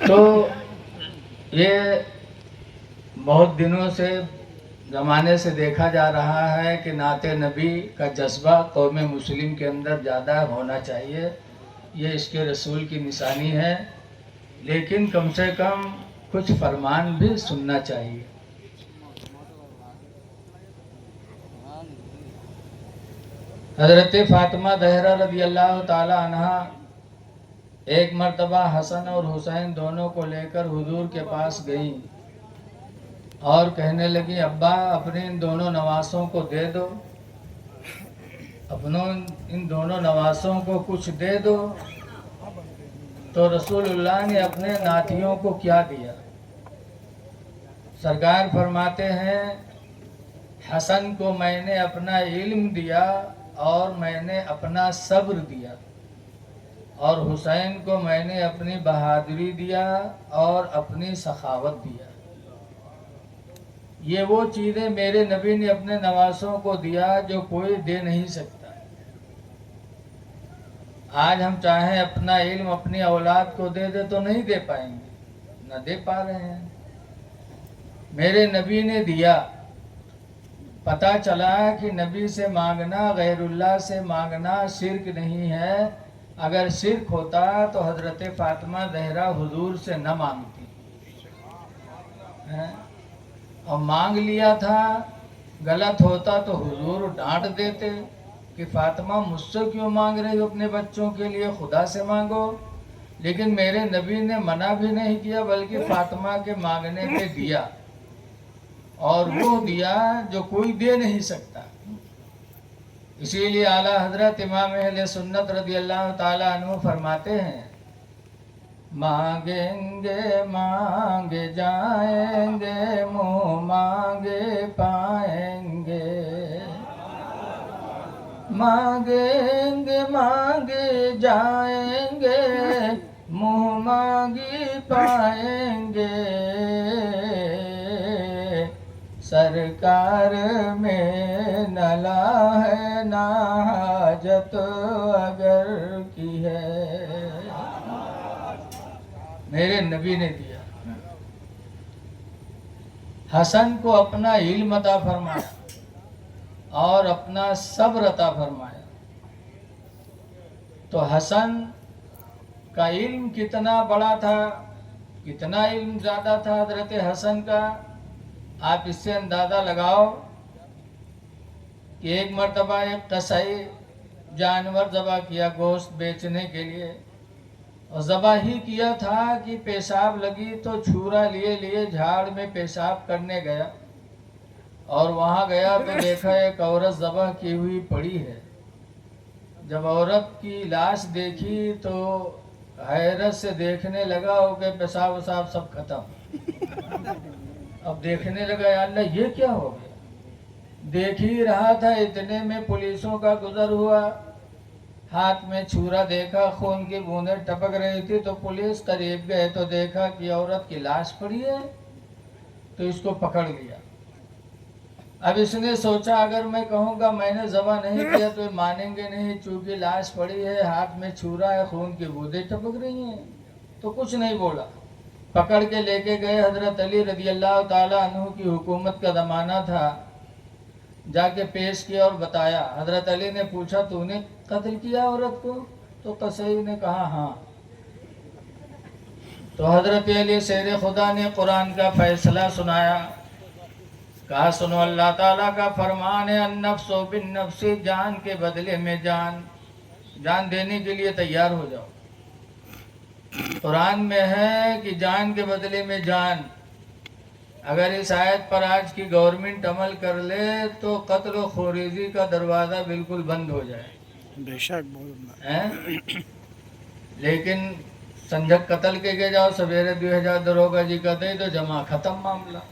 تو یہ بہت دنوں سے زمانے سے دیکھا جا رہا ہے کہ نعت نبی کا جذبہ قوم مسلم کے اندر زیادہ ہونا چاہیے، یہ اس کے رسول کی نشانی ہے، لیکن کم سے کم کچھ فرمان بھی سننا چاہیے۔ حضرت فاطمہ زہرا رضی اللہ تعالی عنہ ایک مرتبہ حسن اور حسین دونوں کو لے کر حضور کے پاس گئیں اور کہنے لگی، ابا اپنے ان دونوں نواسوں کو دے دو، ان دونوں نواسوں کو کچھ دے دو۔ تو رسول اللہ نے اپنے ناتھیوں کو کیا دیا؟ سرکار فرماتے ہیں، حسن کو میں نے اپنا علم دیا اور میں نے اپنا صبر دیا، اور حسین کو میں نے اپنی بہادری دیا اور اپنی سخاوت دیا۔ یہ وہ چیزیں میرے نبی نے اپنے نواسوں کو دیا جو کوئی دے نہیں سکتا۔ آج ہم چاہیں اپنا علم اپنی اولاد کو دے دے تو نہیں دے پائیں گے، نہ دے پا رہے ہیں۔ میرے نبی نے دیا۔ پتہ چلا کہ نبی سے مانگنا، غیر اللہ سے مانگنا شرک نہیں ہے۔ اگر شرک ہوتا تو حضرت فاطمہ زہرا حضور سے نہ مانگتی، اور مانگ لیا تھا، غلط ہوتا تو حضور ڈانٹ دیتے کہ فاطمہ مجھ سے کیوں مانگ رہی ہو، اپنے بچوں کے لیے خدا سے مانگو۔ لیکن میرے نبی نے منع بھی نہیں کیا، بلکہ فاطمہ کے مانگنے پہ دیا، اور وہ دیا جو کوئی دے نہیں سکتا۔ اسی لیے اعلیٰ حضرت امام اہل سنت رضی اللہ تعالیٰ عنہ فرماتے ہیں، مانگیں گے مانگے جائیں گے، منہ مانگے پائیں گے، مانگیں گے مانگے جائیں گے، منہ مانگی پائیں گے، سرکار میں نہ لا ہے نہ حاجت اگر کی ہے۔ میرے نبی نے دیا۔ حسن کو اپنا علم عطا فرمایا اور اپنا صبر عطا فرمایا۔ تو حسن کا علم کتنا بڑا تھا، کتنا علم زیادہ تھا حضرت حسن کا، آپ اس سے اندازہ لگاؤ کہ ایک مرتبہ ایک قصائی جانور ذبح کیا گوشت بیچنے کے لیے، اور ذبح ہی کیا تھا کہ پیشاب لگی تو چھورا لیے جھاڑ میں پیشاب کرنے گیا، اور وہاں گیا تو دیکھا ایک عورت ذبح کی ہوئی پڑی ہے۔ جب عورت کی لاش دیکھی تو حیرت سے دیکھنے لگا ہو کہ پیشاب وساب سب ختم۔ اب دیکھنے لگا، یا اللہ یہ کیا ہو گیا؟ دیکھ ہی رہا تھا، اتنے میں پولیسوں کا گزر ہوا، ہاتھ میں چھورا دیکھا، خون کی بوندیں ٹپک رہی تھی، تو پولیس قریب گئے تو دیکھا کہ عورت کی لاش پڑی ہے، تو اس کو پکڑ لیا۔ اب اس نے سوچا اگر میں کہوں گا میں نے ذبح نہیں کیا تو یہ مانیں گے نہیں، چونکہ لاش پڑی ہے، ہاتھ میں چھورا ہے، خون کی بوندیں ٹپک رہی ہیں، تو کچھ نہیں بولا۔ پکڑ کے لے کے گئے، حضرت علی رضی اللہ تعالیٰ عنہ کی حکومت کا زمانہ تھا، جا کے پیش کیا اور بتایا۔ حضرت علی نے پوچھا، تو نے قتل کیا عورت کو؟ تو قصائی نے کہا ہاں۔ تو حضرت علی شیر خدا نے قرآن کا فیصلہ سنایا، کہا سنو اللہ تعالیٰ کا فرمان ہے، النفس بالنفس، جان کے بدلے میں جان، جان دینے کے لیے تیار ہو جاؤ۔ قرآن میں ہے کہ جان کے بدلے میں جان۔ اگر اس آیت پر آج کی گورنمنٹ عمل کر لے تو قتل و خوریزی کا دروازہ بالکل بند ہو جائے۔ بے شک لیکن سنجھک قتل کے جاؤ، سویرے 2000 دروگا جی کا دے تو جمع ختم معاملہ۔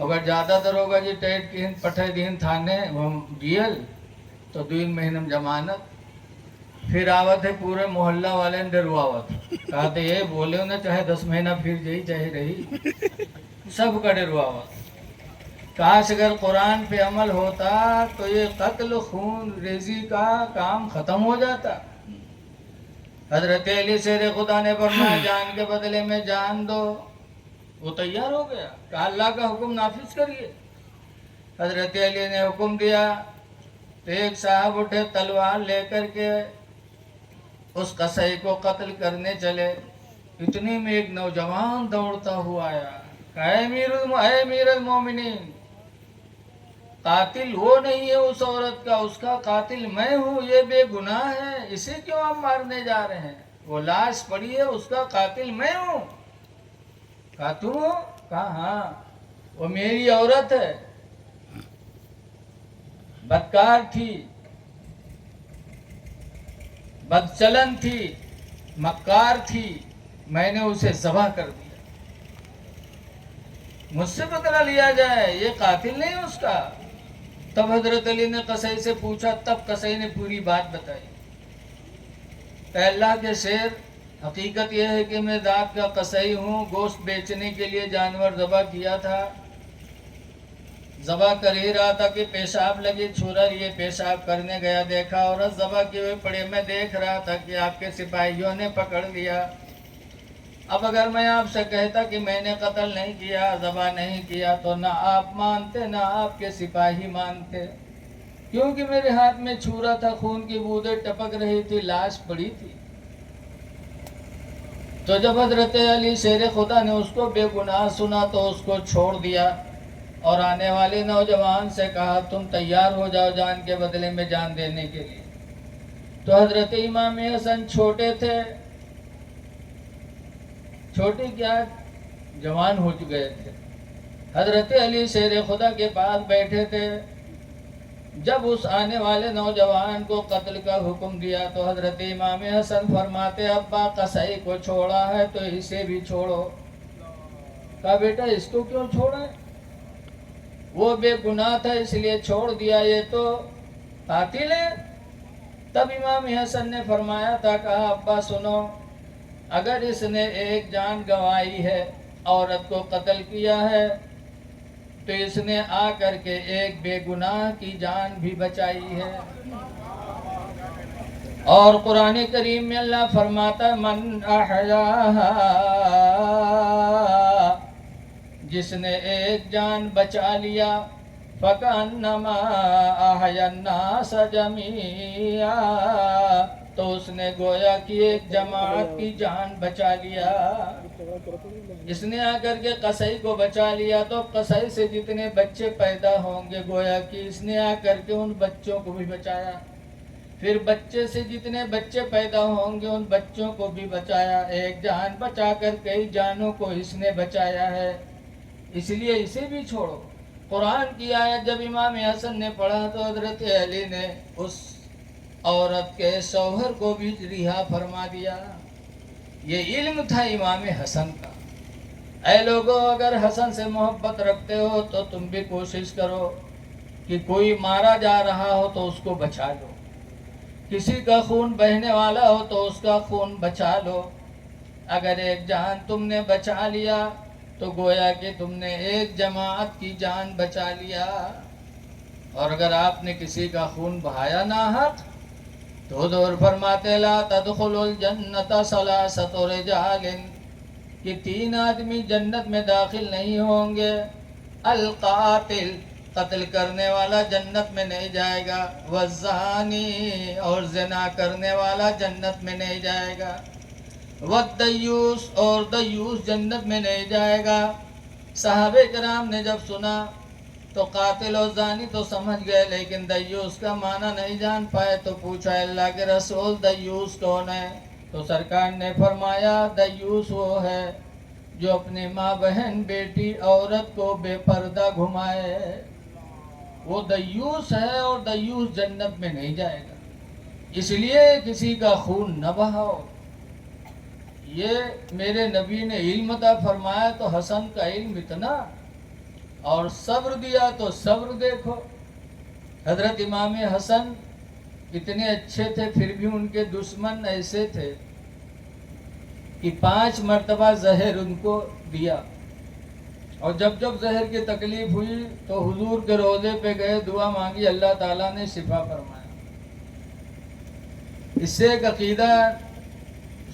اگر زیادہ دروگا جی ٹیٹ کی پٹھے دین تھانے جیل تو 2 مہینم ضمانت۔ پھر آوت ہے پورے محلہ والے ڈرواوت، کہتے یہ بولے نا چاہے 10 مہینہ پھر جئی چاہے رہی، سب کا ڈرواوت۔ کاش اگر قرآن پہ عمل ہوتا تو یہ قتل خون ریزی کا کام ختم ہو جاتا۔ حضرت علی شیر خدا نے فرمایا جان کے بدلے میں جان دو. وہ تیار ہو گیا کہ اللہ کا حکم نافذ کریے. حضرت علی نے حکم دیا تو ایک صاحب اٹھے تلوار لے کر کے اس قصی کو قتل کرنے چلے. اتنے میں ایک نوجوان دوڑتا ہوا آیا کہ اے امیر المومنین، قاتل وہ نہیں ہے اس عورت کا، اس کا قاتل میں ہوں، یہ بے گناہ ہے، اسے کیوں آپ مارنے جا رہے ہیں؟ وہ لاش پڑی ہے، اس کا قاتل میں ہوں. کہا تم ہو؟ کہا ہاں، وہ میری عورت ہے، بدکار تھی، بدچلن تھی، مکار تھی، میں نے اسے ذبح کر دیا. مجھ سے بدلہ لیا جائے، یہ قاتل نہیں اس کا. تب حضرت علی نے قصی سے پوچھا، تب قصی نے پوری بات بتائی کہ اللہ کے شیر، حقیقت یہ ہے کہ میں ذات کا قصی ہوں. گوشت بیچنے کے لیے جانور ذبح کیا تھا، ذبح کر ہی رہا تھا کہ پیشاب لگی چھوڑا، یہ پیشاب کرنے گیا، دیکھا عورت ذبح کیے ہوئے پڑے. میں دیکھ رہا تھا کہ آپ کے سپاہیوں نے پکڑ لیا. اب اگر میں آپ سے کہتا کہ میں نے قتل نہیں کیا، ذبح نہیں کیا، تو نہ آپ مانتے نہ آپ کے سپاہی مانتے، کیونکہ میرے ہاتھ میں چھورا تھا، خون کی بوندیں ٹپک رہی تھی، لاش پڑی تھی. تو جب حضرت علی شیر خدا نے اس کو بے گناہ سنا تو اس کو چھوڑ دیا اور آنے والے نوجوان سے کہا تم تیار ہو جاؤ جان کے بدلے میں جان دینے کے لیے. تو حضرت امام حسن چھوٹے تھے، چھوٹے کیا جوان ہو گئے تھے. حضرت علی شیر خدا کے پاس بیٹھے تھے. جب اس آنے والے نوجوان کو قتل کا حکم دیا تو حضرت امام حسن فرماتے ابا قصی کو چھوڑا ہے تو اسے بھی چھوڑو. کہا بیٹا اس کو کیوں چھوڑا؟ وہ بے گناہ تھا اس لیے چھوڑ دیا، یہ تو قاتل ہے. تب امام حسن نے فرمایا تھا، کہا ابا سنو، اگر اس نے ایک جان گنوائی ہے، عورت کو قتل کیا ہے، تو اس نے آ کر کے ایک بے گناہ کی جان بھی بچائی ہے. اور قرآن کریم میں اللہ فرماتا ہے من احیاہا، جس نے ایک جان بچا لیا، فَكَأَنَّمَا أَحْيَا النَّاسَ جَمِيعًا، تو اس نے گویا کہ ایک جماعت کی جان بچا لیا. اس نے آ کر کے قصی کو بچا لیا تو قصی سے جتنے بچے پیدا ہوں گے گویا کہ اس نے آ کر کے ان بچوں کو بھی بچایا. پھر بچے سے جتنے بچے پیدا ہوں گے ان بچوں کو بھی بچایا. ایک جان بچا کر کئی جانوں کو اس نے بچایا ہے، اس لیے اسے بھی چھوڑو. قرآن کی آیت جب امام حسن نے پڑھا تو حضرت علی نے اس عورت کے شوہر کو بھی رہا فرما دیا. یہ علم تھا امام حسن کا. اے لوگوں، اگر حسن سے محبت رکھتے ہو تو تم بھی کوشش کرو کہ کوئی مارا جا رہا ہو تو اس کو بچا لو، کسی کا خون بہنے والا ہو تو اس کا خون بچا لو. اگر ایک جان تم نے بچا لیا تو گویا کہ تم نے ایک جماعت کی جان بچا لیا. اور اگر آپ نے کسی کا خون بہایا ناحق تو حضور فرماتے لا تدخل الجنت ثلاثۃ رجال، کہ 3 آدمی جنت میں داخل نہیں ہوں گے. القاتل، قتل کرنے والا جنت میں نہیں جائے گا. والزانی، اور زنا کرنے والا جنت میں نہیں جائے گا. والدیوس، اور دیوس جنت میں نہیں جائے گا. صحابہ کرام نے جب سنا تو قاتل اور زانی تو سمجھ گئے، لیکن دیوس کا معنی نہیں جان پائے. تو پوچھا اللہ کے رسول دیوس کون ہے؟ تو سرکار نے فرمایا دیوس وہ ہے جو اپنی ماں بہن بیٹی عورت کو بے پردہ گھمائے، وہ دیوس ہے. اور دیوس جنت میں نہیں جائے گا. اس لیے کسی کا خون نہ بہاؤ. یہ میرے نبی نے علم عطا فرمایا تو حسن کا علم اتنا، اور صبر دیا تو صبر دیکھو. حضرت امام حسن اتنے اچھے تھے پھر بھی ان کے دشمن ایسے تھے کہ 5 مرتبہ زہر ان کو دیا. اور جب جب زہر کی تکلیف ہوئی تو حضور کے روضے پہ گئے، دعا مانگی، اللہ تعالیٰ نے شفا فرمایا. اس سے ایک عقیدہ